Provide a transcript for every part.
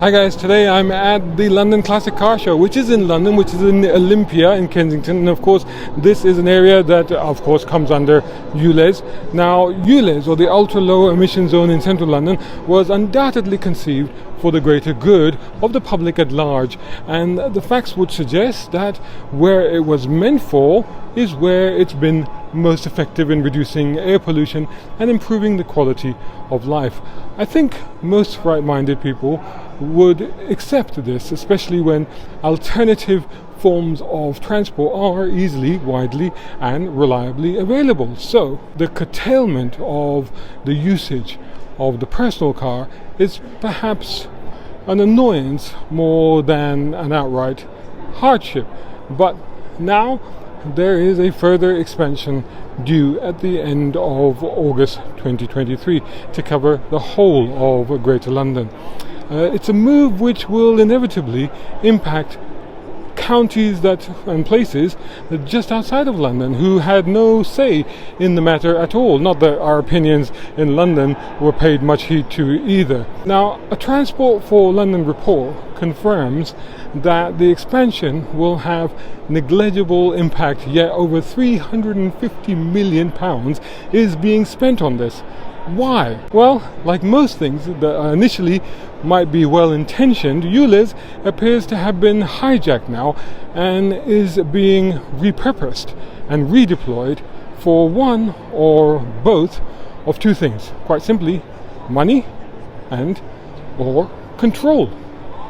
Hi guys, today I'm at the London Classic Car Show, which is in London, which is in Olympia in Kensington, and of course this is an area that of course comes under ULEZ. Now ULEZ, or the ultra low emission zone in central London, was undoubtedly conceived for the greater good of the public at large, and the facts would suggest that where it was meant for is where it's been most effective in reducing air pollution and improving the quality of life. I think most right-minded people would accept this, especially when alternative forms of transport are easily, widely and reliably available. So the curtailment of the usage of the personal car is perhaps an annoyance more than an outright hardship. But now there is a further expansion due at the end of August 2023 to cover the whole of Greater London. It's a move which will inevitably impact counties and places just outside of London who had no say in the matter at all. Not that our opinions in London were paid much heed to either. Now, a Transport for London report confirms that the expansion will have negligible impact, yet over £350 million is being spent on this. Why? Well, like most things that initially might be well-intentioned, ULEZ appears to have been hijacked now and is being repurposed and redeployed for one or both of two things. Quite simply, money and or control.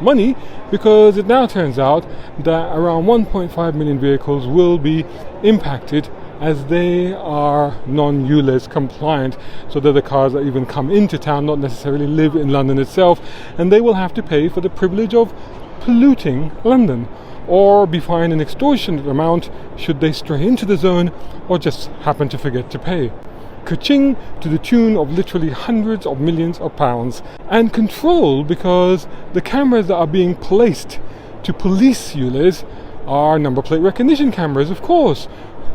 Money, because it now turns out that around 1.5 million vehicles will be impacted as they are non-ULEZ compliant, so that the cars that even come into town not necessarily live in London itself, and they will have to pay for the privilege of polluting London, or be fined an extortionate amount should they stray into the zone or just happen to forget to pay. Ka-ching, to the tune of literally hundreds of millions of pounds. And control, because the cameras that are being placed to police ULEZ are number plate recognition cameras, of course,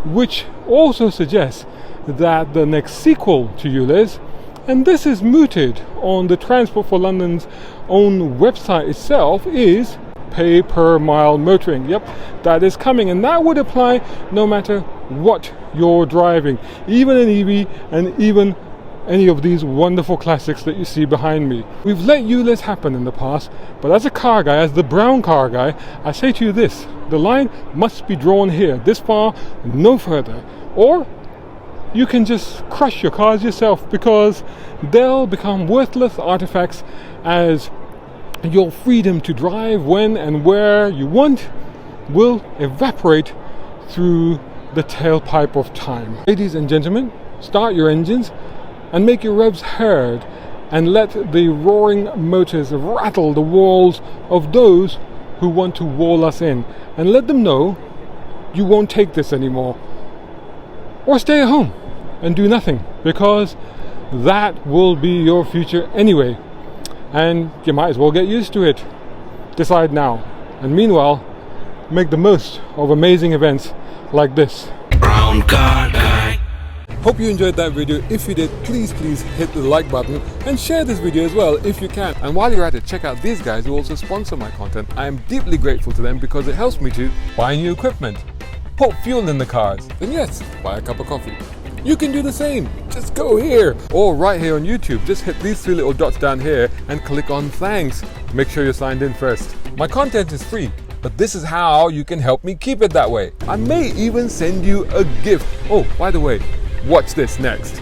which also suggests that the next sequel to ULEZ, and this is mooted on the Transport for London's own website itself, is pay per mile motoring. Yep, that is coming, and that would apply no matter what you're driving, even an EV and even any of these wonderful classics that you see behind me. We've let ULEZ happen in the past, but as a car guy, as the brown car guy, I say to you this: the line must be drawn here, this far, no further, or you can just crush your cars yourself, because they'll become worthless artifacts as your freedom to drive when and where you want will evaporate through the tailpipe of time. Ladies and gentlemen, start your engines and make your revs heard, and let the roaring motors rattle the walls of those who want to wall us in, and let them know you won't take this anymore. Or stay at home and do nothing, because that will be your future anyway, and you might as well get used to it. Decide now, and meanwhile, make the most of amazing events like this. Brown car guy. Hope you enjoyed that video. If you did, please hit the like button and share this video as well if you can. And while you're at it, check out these guys who also sponsor my content. I am deeply grateful to them because it helps me to buy new equipment, put fuel in the cars, and yes, buy a cup of coffee. You can do the same. Just go here, or right here on YouTube. Just hit these three little dots down here and click on thanks. Make sure you're signed in first. My content is free, but this is how you can help me keep it that way. I may even send you a gift. Oh, by the way, watch this next.